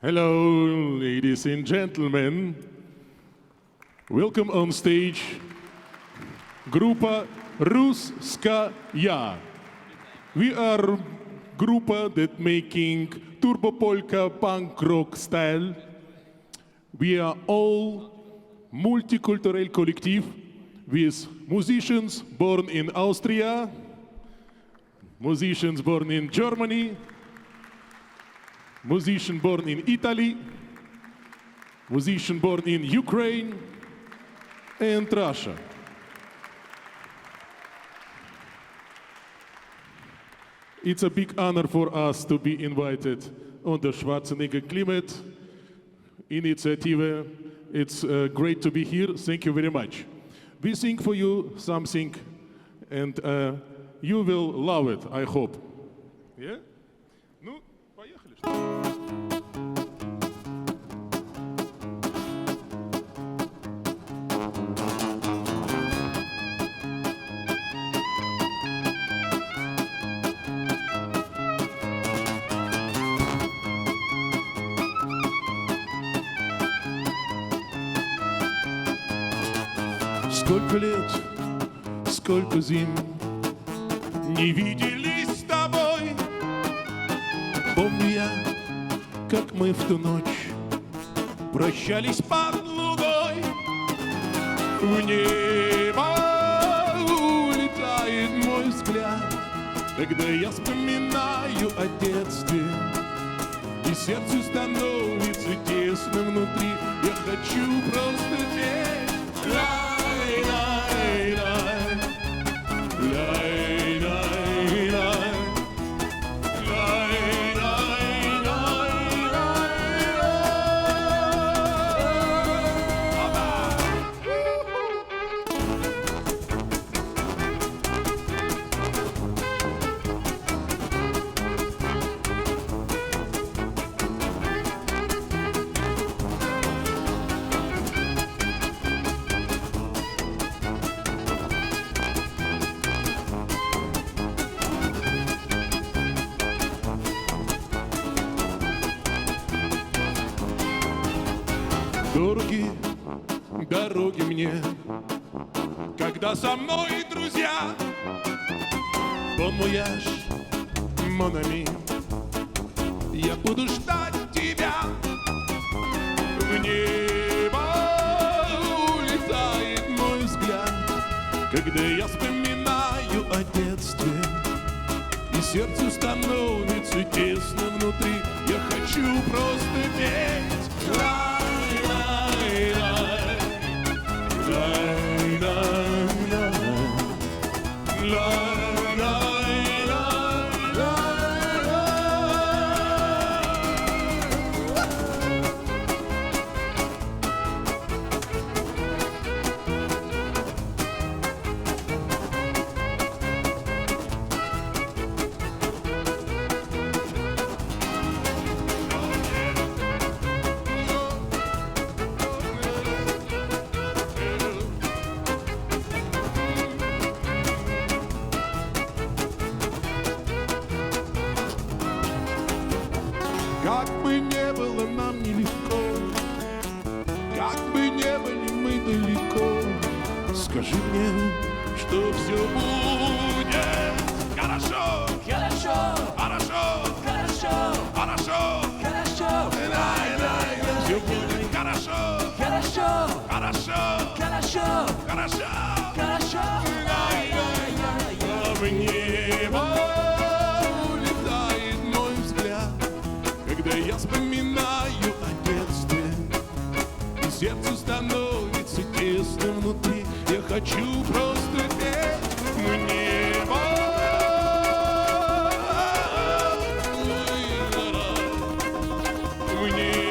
Hello, ladies and gentlemen. Welcome on stage. Группа Русская. We are группа that making turbo polka punk rock style. We are all multicultural collective with musicians born in Austria, musicians born in Germany, musician born in Italy, musician born in Ukraine and Russia. It's a big honor for us to be invited on the Schwarzenegger Climate Initiative. It's great to be here. Thank you very much. We sing for you something and you will love it, I hope. Yeah? Ну, поехали. Сколько лет, сколько зим не виделись с тобой. Помню я, как мы в ту ночь прощались под луной. В небо улетает мой взгляд, когда я вспоминаю о детстве, и сердцу становится тесно внутри. Я хочу просто петь. Дороги дороги мне, когда со мной друзья. Bon voyage, mon ami, я буду ждать тебя. В небо улетает мой взгляд, когда я вспоминаю о детстве, и сердцу становится тесно внутри. Я хочу просто петь. Как бы не было нам нелегко, как бы не были мы далеко, скажи мне, что все будет хорошо, хорошо, хорошо, хорошо, хорошо, хорошо, все будет хорошо, хорошо, хорошо, хорошо, хорошо, хорошо, в небо улетает мой взгляд, когда я вспоминаю о детстве, и сердцу становится тесно внутри. Я хочу просто петь в небо. В небо.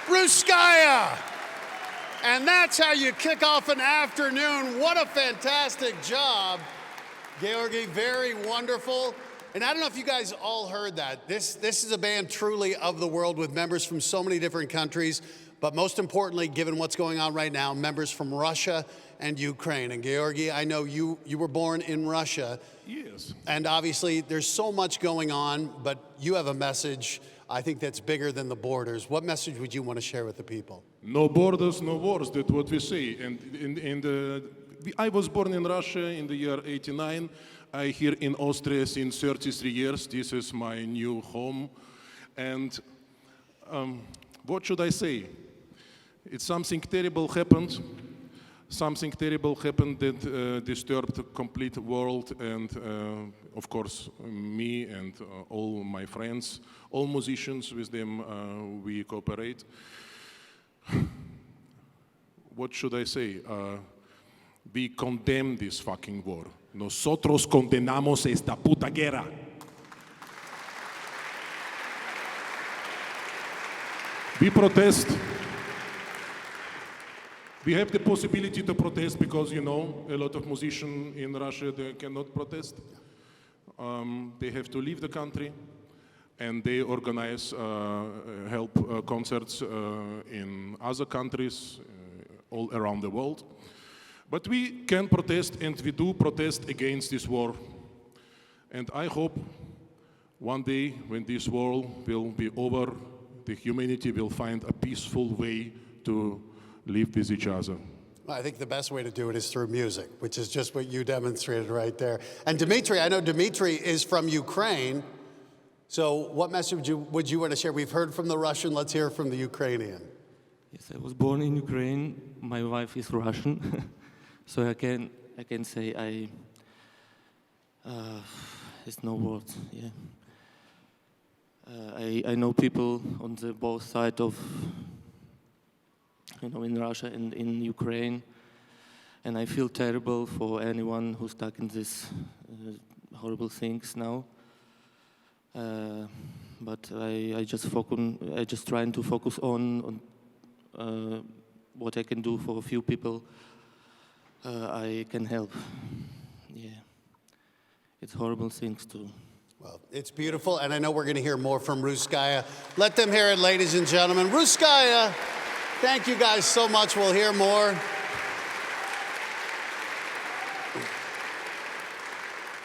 Ruskaya And that's how you kick off an afternoon. What a fantastic job, Georgi. Very wonderful. And I don't know if you guys all heard that. This is a band truly of the world with members from so many different countries, but most importantly, given what's going on right now, members from Russia and Ukraine. And Georgi, I know you were born in Russia. Yes. And obviously there's so much going on, but you have a message, I think, that's bigger than the borders. What message would you want to share with the people? No borders, no wars, that's what we say. And I was born in Russia in the year 89. I here in Austria since 33 years. This is my new home. And what should I say? It's something terrible happened. Something terrible happened that disturbed the complete world and, of course, me and all my friends, all musicians, with them we cooperate. What should I say? We condemn this fucking war. Nosotros condenamos esta puta guerra. We protest. We have the possibility to protest because, you know, a lot of musicians in Russia, they cannot protest. They have to leave the country, and they organize help concerts in other countries all around the world. But we can protest, and we do protest against this war. And I hope one day when this war will be over, the humanity will find a peaceful way to live with each other. I think the best way to do it is through music, which is just what you demonstrated right there. And Dmitry, I know Dmitry is from Ukraine. So what message would you want to share? We've heard from the Russian, let's hear from the Ukrainian. Yes, I was born in Ukraine. My wife is Russian. So I can say there's no words, yeah. I know people on the both sides of, you know, in Russia and in Ukraine, and I feel terrible for anyone who's stuck in these horrible things now. But I just trying to focus on what I can do for a few people. I can help. Yeah, it's horrible things too. Well, it's beautiful, and I know we're going to hear more from Russkaya. Let them hear it, ladies and gentlemen. Russkaya, thank you guys so much. We'll hear more.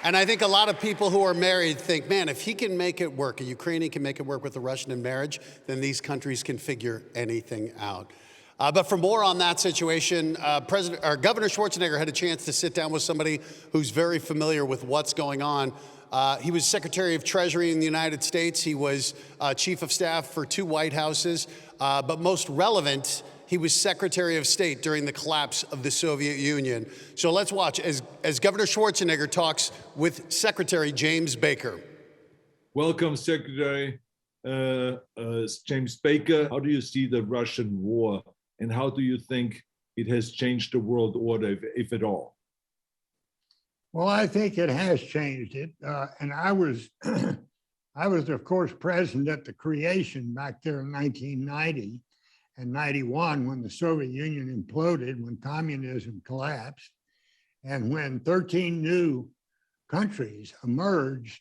And I think a lot of people who are married think, man, if he can make it work, a Ukrainian can make it work with a Russian in marriage, then these countries can figure anything out. But for more on that situation, Governor Schwarzenegger had a chance to sit down with somebody who's very familiar with what's going on. He was Secretary of Treasury in the United States. He was Chief of Staff for 2 White Houses. But most relevant, he was Secretary of State during the collapse of the Soviet Union. So let's watch as Governor Schwarzenegger talks with Secretary James Baker. Welcome, Secretary James Baker. How do you see the Russian war, and how do you think it has changed the world order, if at all? Well, I think it has changed it. And I was, of course, present at the creation back there in 1990 and 91 when the Soviet Union imploded, when communism collapsed, and when 13 new countries emerged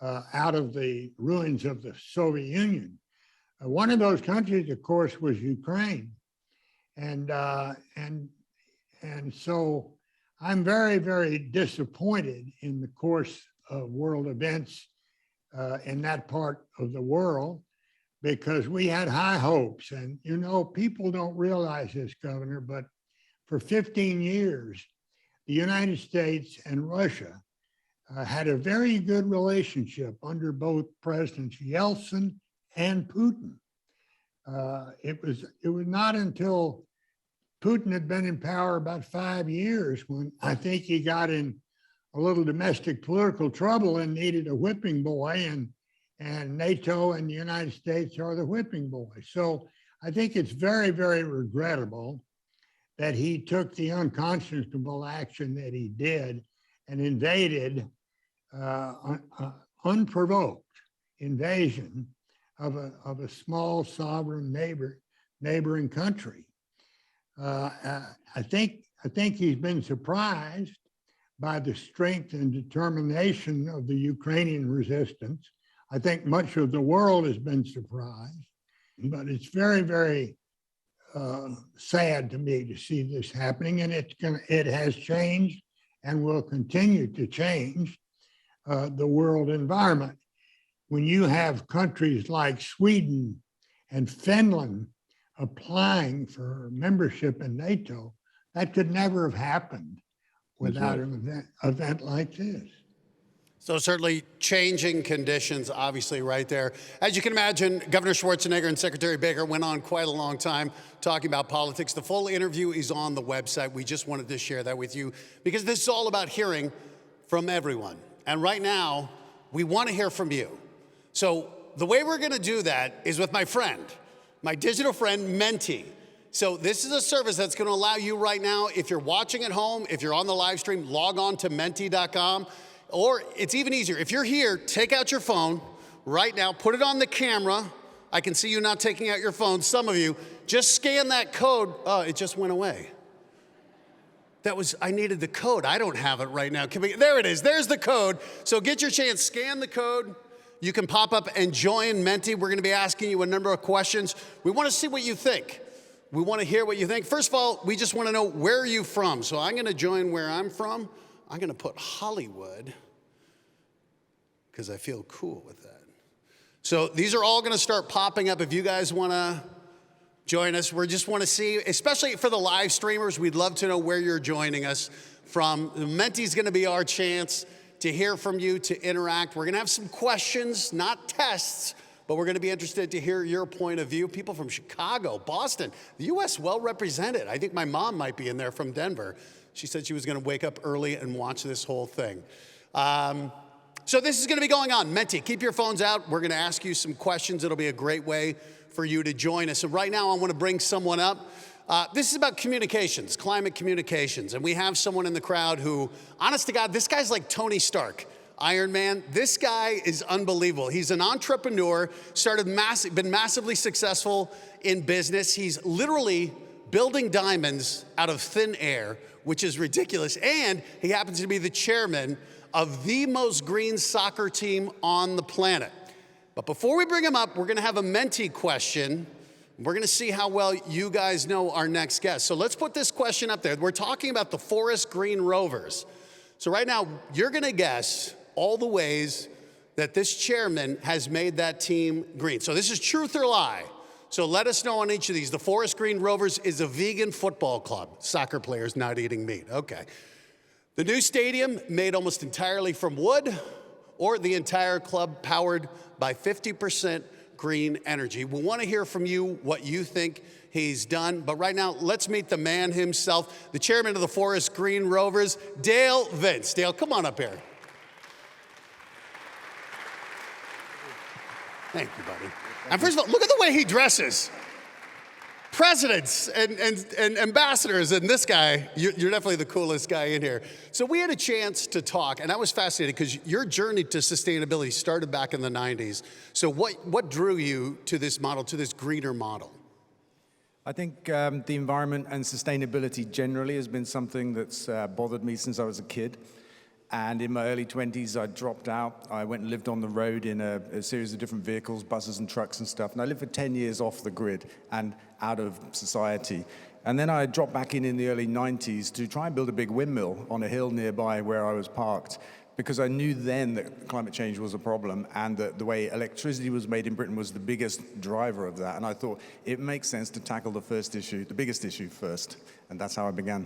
out of the ruins of the Soviet Union. One of those countries, of course, was Ukraine. And so I'm very, very disappointed in the course of world events in that part of the world, because we had high hopes. And, you know, people don't realize this, Governor, but for 15 years, the United States and Russia had a very good relationship under both Presidents Yeltsin and Putin. It was not until Putin had been in power about 5 years when I think he got in a little domestic political trouble and needed a whipping boy, and NATO and the United States are the whipping boy. So I think it's very, very regrettable that he took the unconscionable action that he did and invaded unprovoked invasion of a small sovereign neighboring country. I think he's been surprised by the strength and determination of the Ukrainian resistance. I think much of the world has been surprised, but it's very, very sad to me to see this happening, and it has changed and will continue to change the world environment. When you have countries like Sweden and Finland applying for membership in NATO, that could never have happened without an event like this. So certainly changing conditions, obviously, right there. As you can imagine, Governor Schwarzenegger and Secretary Baker went on quite a long time talking about politics. The full interview is on the website. We just wanted to share that with you because this is all about hearing from everyone. And right now, we want to hear from you. So the way we're going to do that is with my friend, my digital friend, Menti. So this is a service that's going to allow you right now, if you're watching at home, if you're on the live stream, log on to menti.com. Or it's even easier. If you're here, take out your phone right now, put it on the camera. I can see you not taking out your phone. Some of you, just scan that code. Oh, it just went away. I needed the code. I don't have it right now. There it is. There's the code. So get your chance, scan the code. You can pop up and join Menti. We're going to be asking you a number of questions. We want to see what you think. We want to hear what you think. First of all, we just want to know, where are you from? So I'm going to join where I'm from. I'm going to put Hollywood because I feel cool with that. So these are all going to start popping up if you guys want to join us. We just want to see, especially for the live streamers, we'd love to know where you're joining us from. Menti's going to be our chance to hear from you, to interact. We're going to have some questions, not tests, but we're going to be interested to hear your point of view. People from Chicago, Boston, the U.S. well represented. I think my mom might be in there from Denver. She said she was going to wake up early and watch this whole thing. So this is going to be going on. Menti, keep your phones out. We're going to ask you some questions. It'll be a great way for you to join us. So right now, I want to bring someone up. This is about communications, climate communications. And we have someone in the crowd who, honest to God, this guy's like Tony Stark, Iron Man. This guy is unbelievable. He's an entrepreneur, been massively successful in business. He's literally building diamonds out of thin air, which is ridiculous. And he happens to be the chairman of the most green soccer team on the planet. But before we bring him up, we're going to have a Menti question. We're going to see how well you guys know our next guest. So let's put this question up there. We're talking about the Forest Green Rovers. So right now, you're going to guess all the ways that this chairman has made that team green. So this is truth or lie. So let us know on each of these. The Forest Green Rovers is a vegan football club. Soccer players not eating meat. Okay. The new stadium made almost entirely from wood, or the entire club powered by 50% green energy. We want to hear from you what you think he's done. But right now, let's meet the man himself, the chairman of the Forest Green Rovers, Dale Vince. Dale, come on up here. Thank you, buddy. And first of all, look at the way he dresses. Presidents and ambassadors, and this guy, you're definitely the coolest guy in here. So we had a chance to talk, and I was fascinated because your journey to sustainability started back in the 90s. So what drew you to this model, to this greener model? I think the environment and sustainability generally has been something that's bothered me since I was a kid. And in my early 20s, I dropped out. I went and lived on the road in a series of different vehicles, buses and trucks and stuff. And I lived for 10 years off the grid and out of society. And then I dropped back in the early 90s to try and build a big windmill on a hill nearby where I was parked, because I knew then that climate change was a problem and that the way electricity was made in Britain was the biggest driver of that. And I thought it makes sense to tackle the biggest issue first. And that's how I began.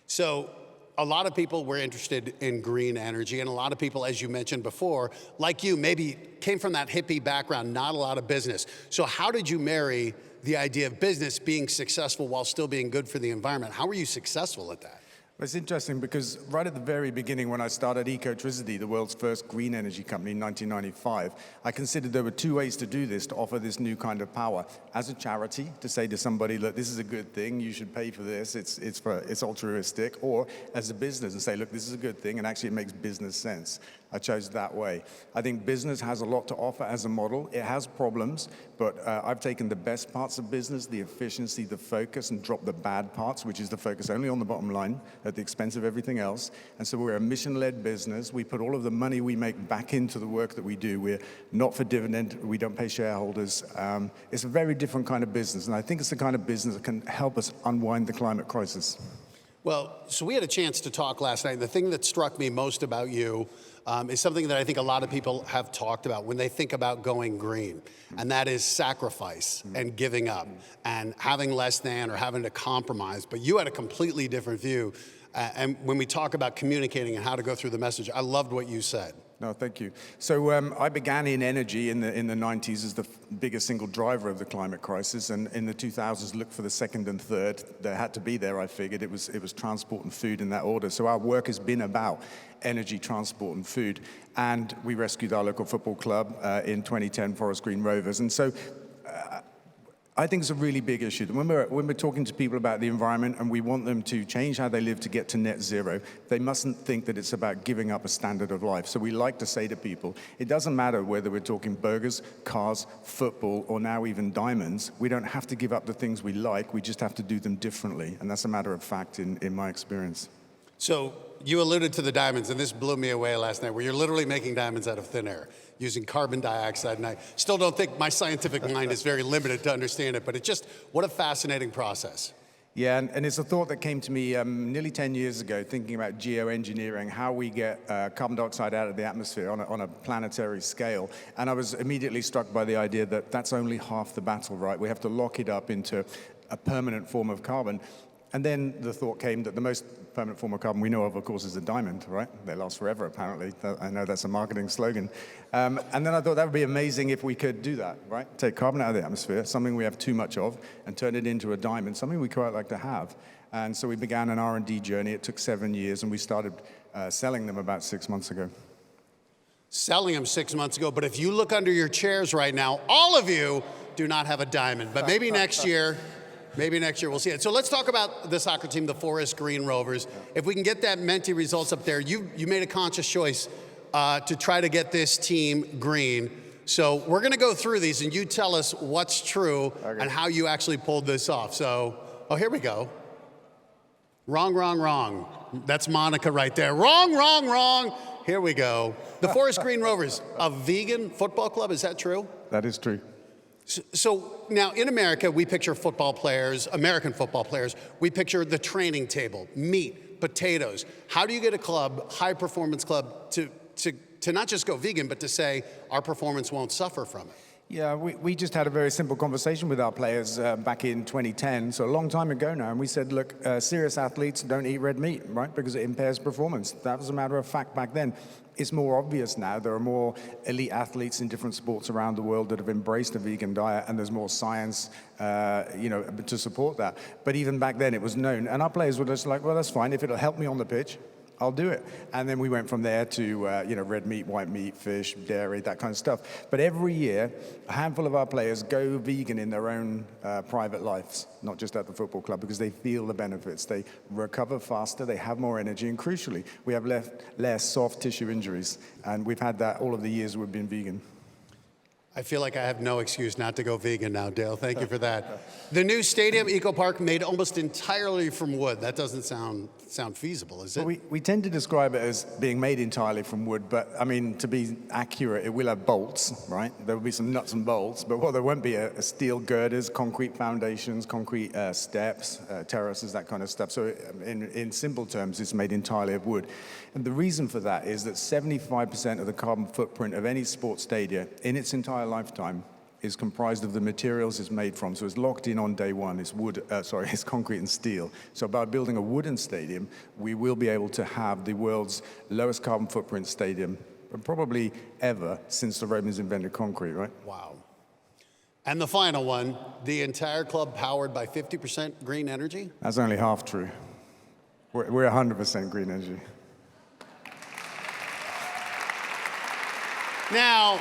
So a lot of people were interested in green energy, and a lot of people, as you mentioned before, like you, maybe came from that hippie background, not a lot of business. So how did you marry the idea of business being successful while still being good for the environment? How were you successful at that? It's interesting because right at the very beginning when I started Ecotricity, the world's first green energy company in 1995, I considered there were two ways to do this, to offer this new kind of power. As a charity, to say to somebody, look, this is a good thing, you should pay for this, it's altruistic, or as a business and say, look, this is a good thing and actually it makes business sense. I chose that way. I think business has a lot to offer as a model. It has problems, but I've taken the best parts of business, the efficiency, the focus, and dropped the bad parts, which is the focus only on the bottom line at the expense of everything else. And so we're a mission-led business. We put all of the money we make back into the work that we do. We're not for dividend. We don't pay shareholders. It's a very different kind of business, and I think it's the kind of business that can help us unwind the climate crisis. Well, so we had a chance to talk last night. The thing that struck me most about you is something that I think a lot of people have talked about when they think about going green, and that is sacrifice and giving up and having less than or having to compromise. But you had a completely different view. And when we talk about communicating and how to go through the message, I loved what you said. No, thank you. So I began in energy in the 90s as the biggest single driver of the climate crisis, and in the 2000s looked for the second and third. They had to be there, I figured. It was transport and food in that order. So our work has been about energy, transport, and food. And we rescued our local football club in 2010, Forest Green Rovers. And so I think it's a really big issue. When we're talking to people about the environment and we want them to change how they live to get to net zero, they mustn't think that it's about giving up a standard of life. So we like to say to people, it doesn't matter whether we're talking burgers, cars, football, or now even diamonds. We don't have to give up the things we like, we just have to do them differently. And that's a matter of fact in my experience. So you alluded to the diamonds, and this blew me away last night, where you're literally making diamonds out of thin air using carbon dioxide. And I still don't think my scientific mind is very limited to understand it, but it's just, what a fascinating process. Yeah, and it's a thought that came to me nearly 10 years ago, thinking about geoengineering, how we get carbon dioxide out of the atmosphere on a planetary scale. And I was immediately struck by the idea that that's only half the battle, right? We have to lock it up into a permanent form of carbon. And then the thought came that the most permanent form of carbon we know of course, is a diamond, right? They last forever, apparently. I know that's a marketing slogan. And then I thought that would be amazing if we could do that, right? Take carbon out of the atmosphere, something we have too much of, and turn it into a diamond, something we quite like to have. And so we began an R&D journey. It took 7 years, and we started selling them about 6 months ago. Selling them 6 months ago, but if you look under your chairs right now, all of you do not have a diamond, but maybe next year, we'll see it. So let's talk about the soccer team, the Forest Green Rovers. If we can get that Menti results up there, you made a conscious choice to try to get this team green. So we're going to go through these, and you tell us what's true and how you actually pulled this off. So, oh, here we go. Wrong, wrong, wrong. That's Monica right there. Wrong, wrong, wrong. Here we go. The Forest Green Rovers, a vegan football club, is that true? That is true. So now in America, we picture football players, American football players, we picture the training table, meat, potatoes. How do you get a club, high performance club, to not just go vegan, but to say our performance won't suffer from it? Yeah, we just had a very simple conversation with our players back in 2010, so a long time ago now, and we said, look, serious athletes don't eat red meat, right, because it impairs performance. That was a matter of fact back then. It's more obvious now. There are more elite athletes in different sports around the world that have embraced a vegan diet, and there's more science, to support that. But even back then, it was known, and our players were just like, well, that's fine. If it'll help me on the pitch, I'll do it. And then we went from there to, red meat, white meat, fish, dairy, that kind of stuff. But every year, a handful of our players go vegan in their own private lives, not just at the football club, because they feel the benefits. They recover faster, they have more energy, and crucially, we have less soft tissue injuries. And we've had that all of the years we've been vegan. I feel like I have no excuse not to go vegan now, Dale. Thank you for that. The new stadium, Eco Park, made almost entirely from wood. That doesn't sound feasible, is it? Well, we tend to describe it as being made entirely from wood, but I mean, to be accurate, it will have bolts, right? There will be some nuts and bolts, but there won't be a steel girders, concrete foundations, concrete steps, terraces, that kind of stuff. So in simple terms, it's made entirely of wood. And the reason for that is that 75% of the carbon footprint of any sports stadium in its entire lifetime is comprised of the materials it's made from. So it's locked in on day one. It's it's concrete and steel. So by building a wooden stadium, we will be able to have the world's lowest carbon footprint stadium, probably ever since the Romans invented concrete, right? Wow. And the final one, the entire club powered by 50% green energy? That's only half true. We're 100% green energy. Now,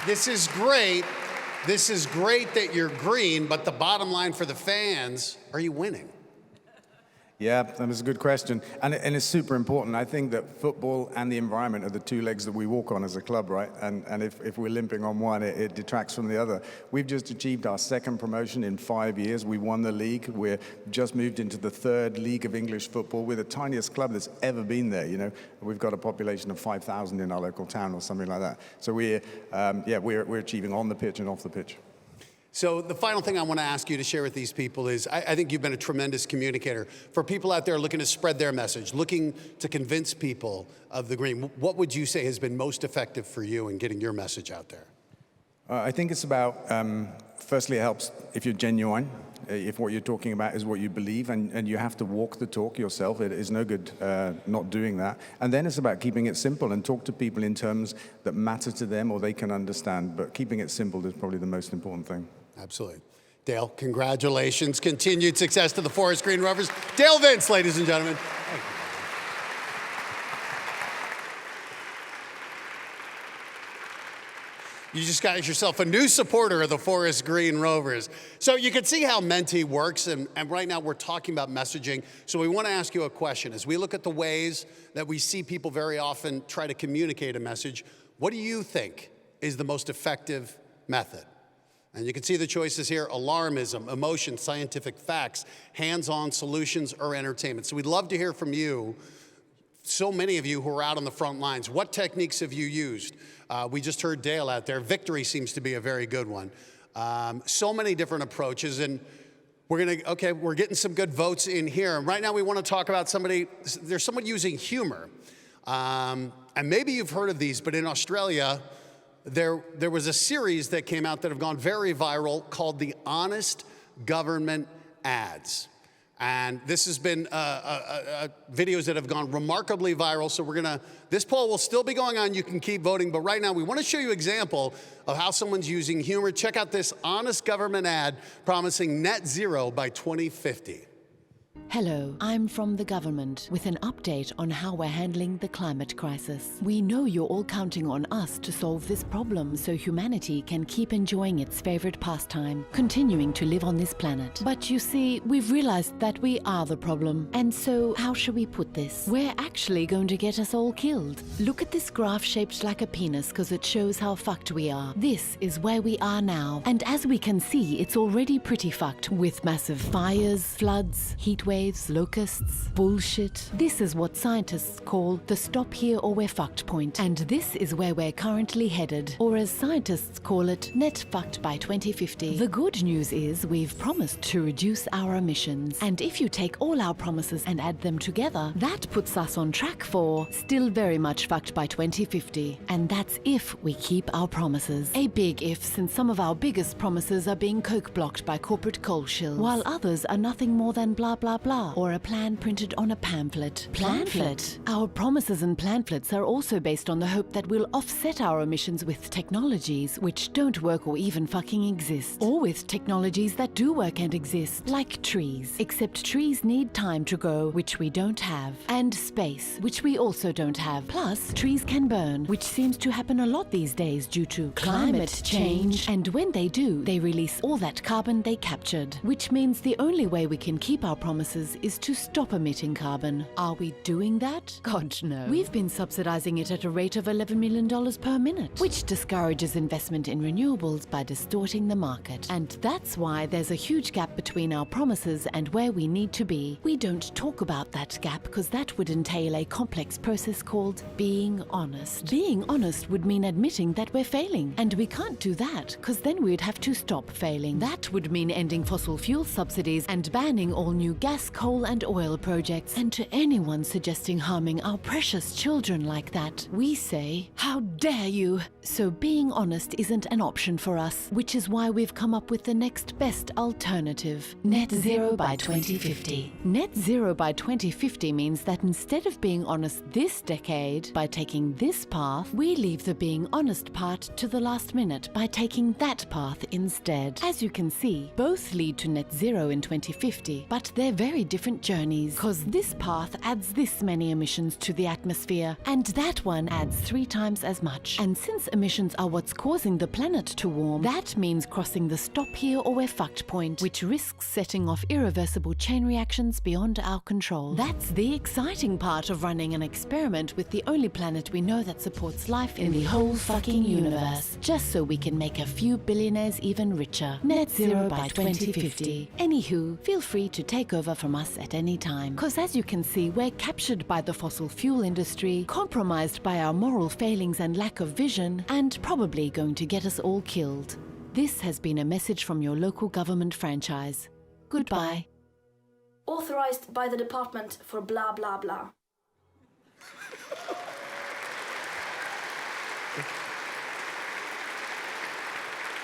this is great. This is great that you're green, but the bottom line for the fans, are you winning? Yeah, that was a good question. And it's super important. I think that football and the environment are the two legs that we walk on as a club, right? And if we're limping on one, it detracts from the other. We've just achieved our second promotion in 5 years. We won the league. We're just moved into the third league of English football. We're the tiniest club that's ever been there, you know. We've got a population of 5,000 in our local town or something like that. So we're achieving on the pitch and off the pitch. So the final thing I want to ask you to share with these people is, I think you've been a tremendous communicator. For people out there looking to spread their message, looking to convince people of the green, what would you say has been most effective for you in getting your message out there? I think it's about, firstly, it helps if you're genuine, if what you're talking about is what you believe, and you have to walk the talk yourself. It is no good not doing that. And then it's about keeping it simple and talk to people in terms that matter to them or they can understand. But keeping it simple is probably the most important thing. Absolutely. Dale, congratulations. Continued success to the Forest Green Rovers. Dale Vince, ladies and gentlemen. Thank you. You just got yourself a new supporter of the Forest Green Rovers. So you can see how Menti works, and right now we're talking about messaging. So we want to ask you a question. As we look at the ways that we see people very often try to communicate a message, what do you think is the most effective method? And you can see the choices here: alarmism, emotion, scientific facts, hands-on solutions, or entertainment. So we'd love to hear from you. So many of you who are out on the front lines, what techniques have you used? We just heard Dale out there. Victory seems to be a very good one. So many different approaches, and we're getting some good votes in here. And right now we want to talk about there's someone using humor. And maybe you've heard of these, but in Australia, there was a series that came out that have gone very viral called the Honest Government Ads. And this has been videos that have gone remarkably viral. So this poll will still be going on. You can keep voting. But right now, we want to show you an example of how someone's using humor. Check out this Honest Government ad promising net zero by 2050. Hello, I'm from the government with an update on how we're handling the climate crisis. We know you're all counting on us to solve this problem so humanity can keep enjoying its favorite pastime, continuing to live on this planet. But you see, we've realized that we are the problem. And so, how shall we put this? We're actually going to get us all killed. Look at this graph shaped like a penis because it shows how fucked we are. This is where we are now. And as we can see, it's already pretty fucked with massive fires, floods, heat waves, locusts, bullshit. This is what scientists call the stop here or we're fucked point. And this is where we're currently headed, or as scientists call it, net fucked by 2050. The good news is we've promised to reduce our emissions. And if you take all our promises and add them together, that puts us on track for still very much fucked by 2050. And that's if we keep our promises. A big if, since some of our biggest promises are being coke-blocked by corporate coal shills, while others are nothing more than blah blah blah, or a plan printed on a pamphlet. Pamphlet? Our promises and pamphlets are also based on the hope that we'll offset our emissions with technologies which don't work or even fucking exist. Or with technologies that do work and exist, like trees. Except trees need time to grow, which we don't have. And space, which we also don't have. Plus, trees can burn, which seems to happen a lot these days due to climate change. And when they do, they release all that carbon they captured. Which means the only way we can keep our promises is to stop emitting carbon. Are we doing that? God, no. We've been subsidizing it at a rate of $11 million per minute, which discourages investment in renewables by distorting the market. And that's why there's a huge gap between our promises and where we need to be. We don't talk about that gap because that would entail a complex process called being honest. Being honest would mean admitting that we're failing. And we can't do that because then we'd have to stop failing. That would mean ending fossil fuel subsidies and banning all new gas, coal and oil projects. And to anyone suggesting harming our precious children like that, we say, how dare you? So being honest isn't an option for us, which is why we've come up with the next best alternative. Net zero by 2050. Net zero by 2050 means that instead of being honest this decade by taking this path, we leave the being honest part to the last minute by taking that path instead. As you can see, both lead to net zero in 2050, but they're very very different journeys, because this path adds this many emissions to the atmosphere, and that one adds 3 times as much. And since emissions are what's causing the planet to warm, that means crossing the stop here or we're fucked point, which risks setting off irreversible chain reactions beyond our control. That's the exciting part of running an experiment with the only planet we know that supports life in the whole fucking universe, just so we can make a few billionaires even richer. Net zero by 2050. Anywho, feel free to take over from us at any time, because as you can see, we're captured by the fossil fuel industry, compromised by our moral failings and lack of vision, and probably going to get us all killed. This has been a message from your local government franchise. Goodbye. Authorized by the Department for blah blah blah.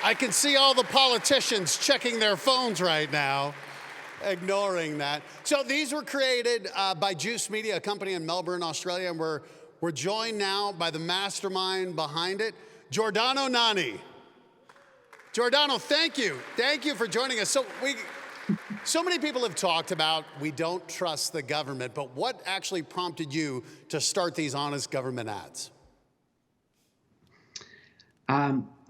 I can see all the politicians checking their phones right now, ignoring that. So these were created by Juice Media, a company in Melbourne, Australia, and we're joined now by the mastermind behind it, Giordano Nani. Giordano, thank you. Thank you for joining us. So many people have talked about we don't trust the government, but what actually prompted you to start these honest government ads?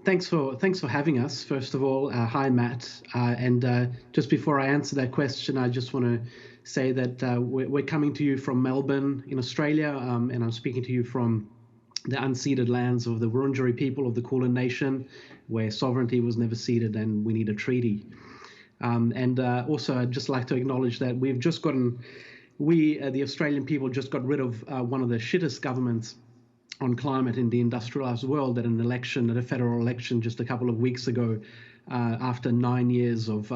Thanks for having us. First of all, hi Matt. And just before I answer that question, I just want to say that we're coming to you from Melbourne in Australia, and I'm speaking to you from the unceded lands of the Wurundjeri people of the Kulin Nation, where sovereignty was never ceded and we need a treaty. And also, I'd just like to acknowledge that we've just gotten, the Australian people just got rid of one of the shittest governments on climate in the industrialized world at a federal election just a couple of weeks ago, after 9 years of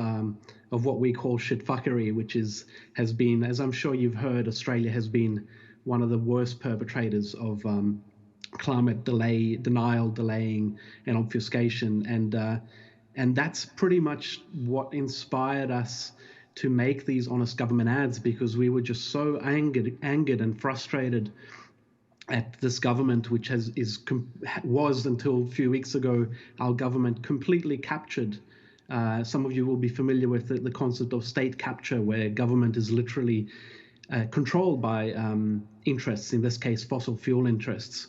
what we call shitfuckery, which has been, as I'm sure you've heard, Australia has been one of the worst perpetrators of climate denial, delaying, and obfuscation. And that's pretty much what inspired us to make these honest government ads, because we were just so angered and frustrated at this government, which was until a few weeks ago, our government completely captured. Some of you will be familiar with the concept of state capture, where government is literally controlled by interests, in this case, fossil fuel interests.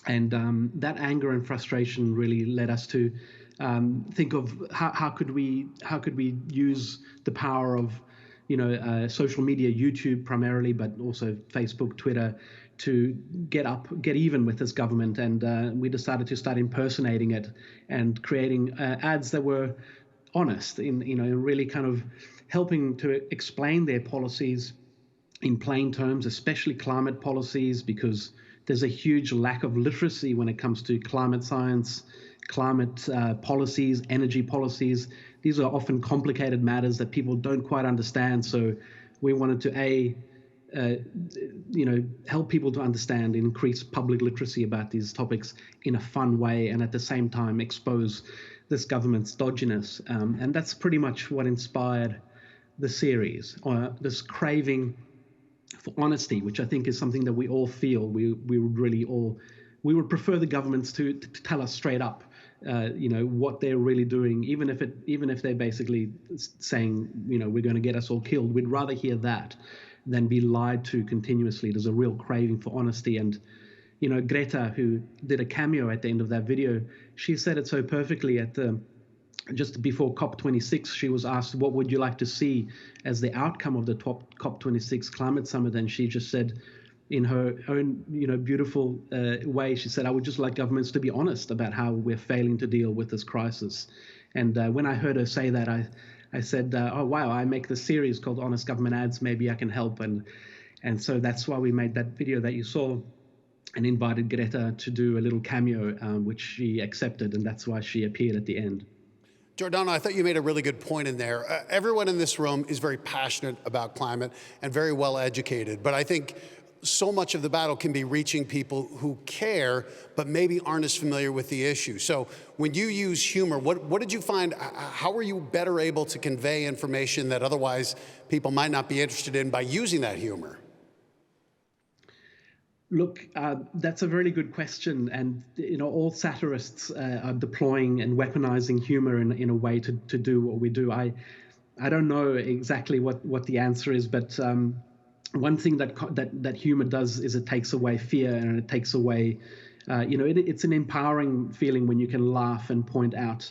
And that anger and frustration really led us to think of how could we use the power of social media, YouTube primarily, but also Facebook, Twitter, to get even with this government. And we decided to start impersonating it and creating ads that were honest, in really kind of helping to explain their policies in plain terms, especially climate policies, because there's a huge lack of literacy when it comes to climate science, climate policies, energy policies. These are often complicated matters that people don't quite understand. So we wanted to help people to understand, increase public literacy about these topics in a fun way, and at the same time expose this government's dodginess. And that's pretty much what inspired the series, this craving for honesty, which I think is something that we all feel. We would prefer the governments to tell us straight up, what they're really doing, even if they're basically saying, we're going to get us all killed. We'd rather hear that than be lied to continuously. There's a real craving for honesty. And, Greta, who did a cameo at the end of that video, she said it so perfectly just before COP26. She was asked, what would you like to see as the outcome of the COP26 climate summit? And she just said, in her own, beautiful way, she said, I would just like governments to be honest about how we're failing to deal with this crisis. And when I heard her say that, I said, oh, wow, I make this series called Honest Government Ads. Maybe I can help. And so that's why we made that video that you saw and invited Greta to do a little cameo, which she accepted. And that's why she appeared at the end. Giordano, I thought you made a really good point in there. Everyone in this room is very passionate about climate and very well educated. But I think so much of the battle can be reaching people who care, but maybe aren't as familiar with the issue. So when you use humor, what did you find? How were you better able to convey information that otherwise people might not be interested in by using that humor? Look, that's a really good question. And, all satirists are deploying and weaponizing humor in a way to do what we do. I don't know exactly what the answer is, but one thing that humor does is it takes away fear, and it takes away, it's an empowering feeling when you can laugh and point out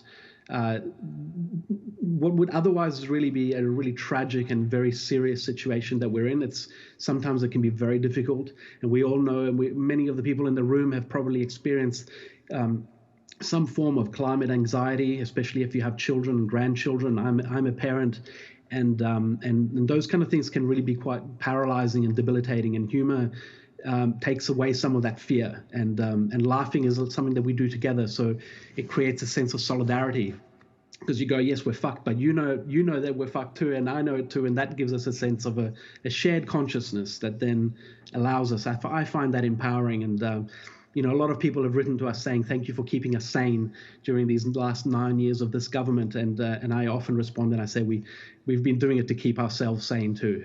what would otherwise really be a really tragic and very serious situation that we're in. Sometimes it can be very difficult, and we all know, and many of the people in the room have probably experienced some form of climate anxiety, especially if you have children and grandchildren. I'm a parent, and those kind of things can really be quite paralyzing and debilitating. And humor takes away some of that fear, and laughing is something that we do together. So it creates a sense of solidarity, because you go, yes, we're fucked, but you know that we're fucked too, and I know it too, and that gives us a sense of a shared consciousness that then allows us. I find that empowering, and a lot of people have written to us saying, thank you for keeping us sane during these last 9 years of this government, and I often respond and I say we've been doing it to keep ourselves sane too.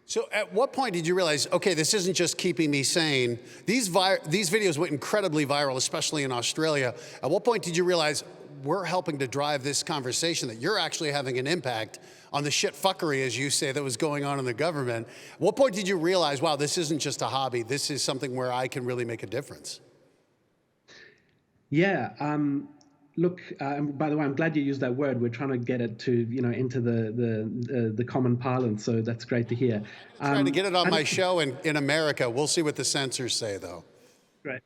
So at what point did you realize, okay, this isn't just keeping me sane? These videos went incredibly viral, especially in Australia. At what point did you realize we're helping to drive this conversation, that you're actually having an impact on the shit fuckery, as you say, that was going on in the government? At what point did you realize, wow, this isn't just a hobby, this is something where I can really make a difference? Yeah, look, by the way, I'm glad you used that word. We're trying to get it to, into the common parlance, so that's great to hear. I'm trying to get it on my show in America. We'll see what the censors say, though. Right.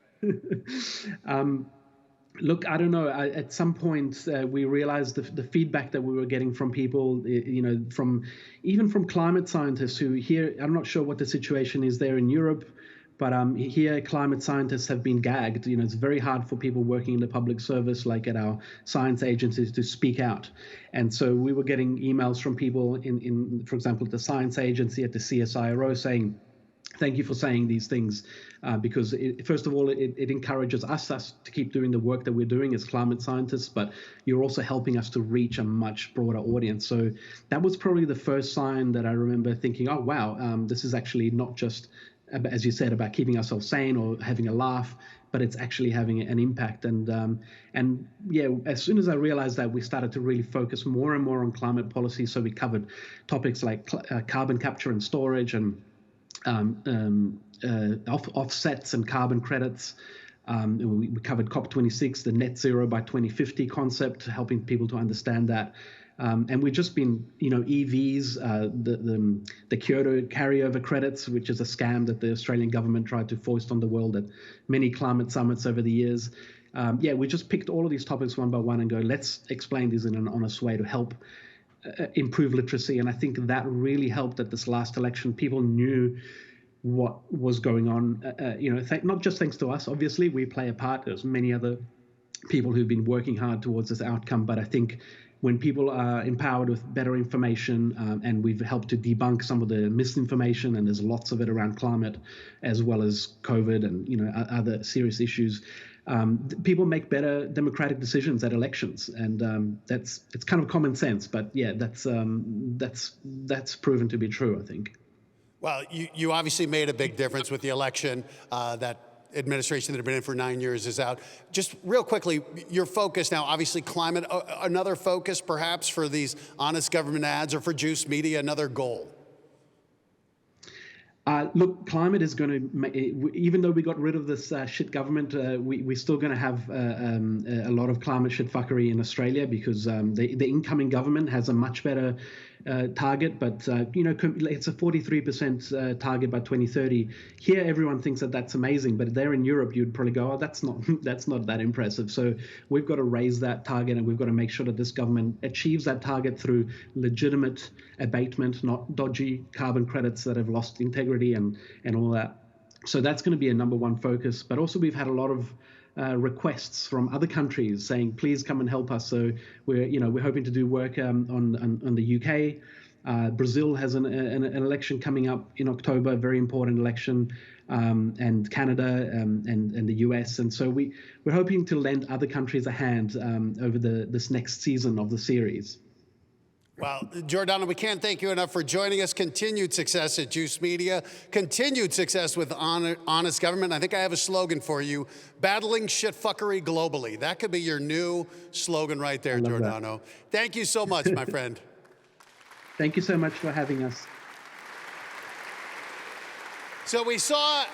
Look, I don't know. At some point, we realized the feedback that we were getting from people, even from climate scientists who here, I'm not sure what the situation is there in Europe, but here climate scientists have been gagged. It's very hard for people working in the public service, like at our science agencies, to speak out. And so we were getting emails from people for example, at the science agency, at the CSIRO, saying, thank you for saying these things, because first of all, it encourages us to keep doing the work that we're doing as climate scientists, but you're also helping us to reach a much broader audience. So that was probably the first sign that I remember thinking, oh, wow, this is actually not just, as you said, about keeping ourselves sane or having a laugh, but it's actually having an impact. And yeah, as soon as I realized that, we started to really focus more and more on climate policy. So we covered topics like carbon capture and storage, and offsets and carbon credits. We covered COP26, the net zero by 2050 concept, helping people to understand that. And we've just been, EVs, the Kyoto carryover credits, which is a scam that the Australian government tried to foist on the world at many climate summits over the years. Yeah, we just picked all of these topics one by one and go, let's explain these in an honest way to help improve literacy. And I think that really helped at this last election. People knew what was going on, not just thanks to us. Obviously, we play a part. There's many other people who've been working hard towards this outcome. But I think when people are empowered with better information, and we've helped to debunk some of the misinformation, and there's lots of it around climate, as well as COVID and other serious issues, people make better democratic decisions at elections, and it's kind of common sense. But yeah, that's proven to be true, I think. Well, you obviously made a big difference with the election. That administration that had been in for 9 years is out. Just real quickly, your focus now, obviously climate, another focus perhaps for these honest government ads, or for Juice Media, another goal? Look, climate is going to, even though we got rid of this shit government, we're still going to have a lot of climate shit fuckery in Australia, because the incoming government has a much better target, but it's a 43% target by 2030. Here, everyone thinks that that's amazing, but there in Europe, you'd probably go, oh, that's not that impressive. So we've got to raise that target, and we've got to make sure that this government achieves that target through legitimate abatement, not dodgy carbon credits that have lost integrity and all that. So that's going to be a number one focus. But also, we've had a lot of requests from other countries saying, please come and help us. So we're hoping to do work on the UK. Brazil has an election coming up in October, a very important election, and Canada and the US. And so we're hoping to lend other countries a hand over this next season of the series. Well, Giordano, we can't thank you enough for joining us. Continued success at Juice Media, continued success with honest government. I think I have a slogan for you: battling shitfuckery globally. That could be your new slogan right there, Giordano. Thank you so much, my friend. Thank you so much for having us. So we saw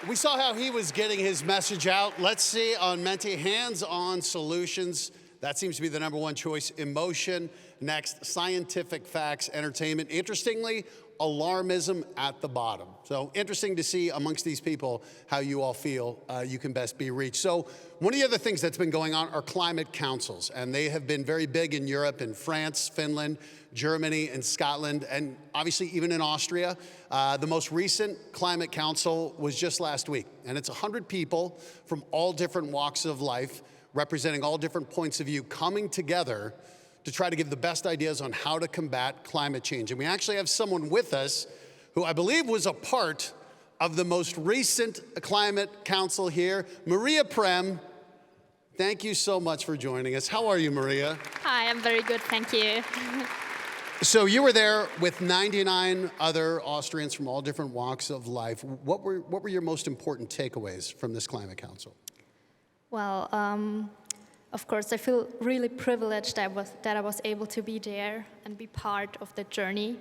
how he was getting his message out. Let's see on Menti, hands-on solutions. That seems to be the number one choice. Emotion. Next, scientific facts, entertainment. Interestingly, alarmism at the bottom. So interesting to see amongst these people how you all feel you can best be reached. So one of the other things that's been going on are climate councils, and they have been very big in Europe, in France, Finland, Germany, and Scotland, and obviously even in Austria. The most recent climate council was just last week, and it's 100 people from all different walks of life, representing all different points of view, coming together to try to give the best ideas on how to combat climate change. And we actually have someone with us who I believe was a part of the most recent climate council here, Maria Prem. Thank you so much for joining us. How are you, Maria? Hi, I'm very good, thank you. So you were there with 99 other Austrians from all different walks of life. What were your most important takeaways from this climate council? Well, of course, I feel really privileged that I was able to be there and be part of the journey.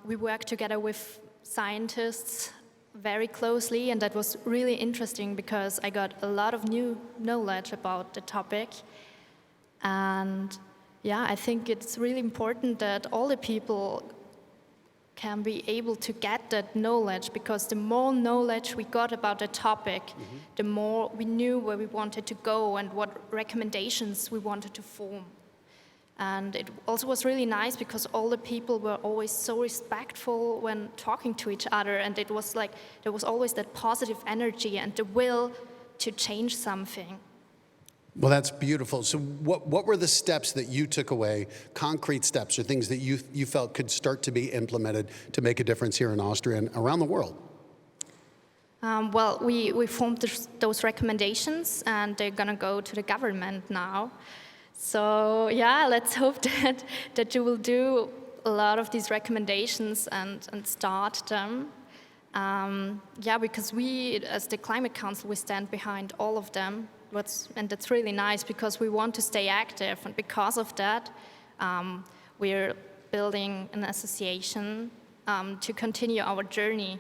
We worked together with scientists very closely, and that was really interesting because I got a lot of new knowledge about the topic. And yeah, I think it's really important that all the people can be able to get that knowledge, because the more knowledge we got about the topic, the more we knew where we wanted to go and what recommendations we wanted to form. And it also was really nice because all the people were always so respectful when talking to each other, and it was like there was always that positive energy and the will to change something. Well, that's beautiful. So what were the steps that you took away, concrete steps or things that you felt could start to be implemented to make a difference here in Austria and around the world? Well, we formed those recommendations, and they're going to go to the government now. So yeah, let's hope that you will do a lot of these recommendations and start them. Yeah, because we, as the Climate Council, we stand behind all of them. And that's really nice because we want to stay active, and because of that, we're building an association to continue our journey.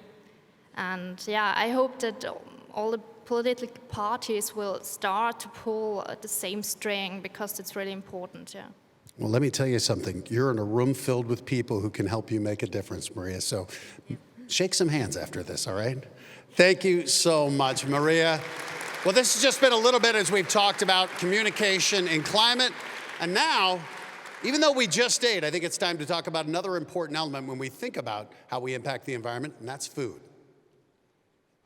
And yeah, I hope that all the political parties will start to pull at the same string, because it's really important. Yeah. Well, let me tell you something. You're in a room filled with people who can help you make a difference, Maria. So shake some hands after this, all right? Thank you so much, Maria. Well, this has just been a little bit as we've talked about communication and climate. And now, even though we just ate, I think it's time to talk about another important element when we think about how we impact the environment, and that's food.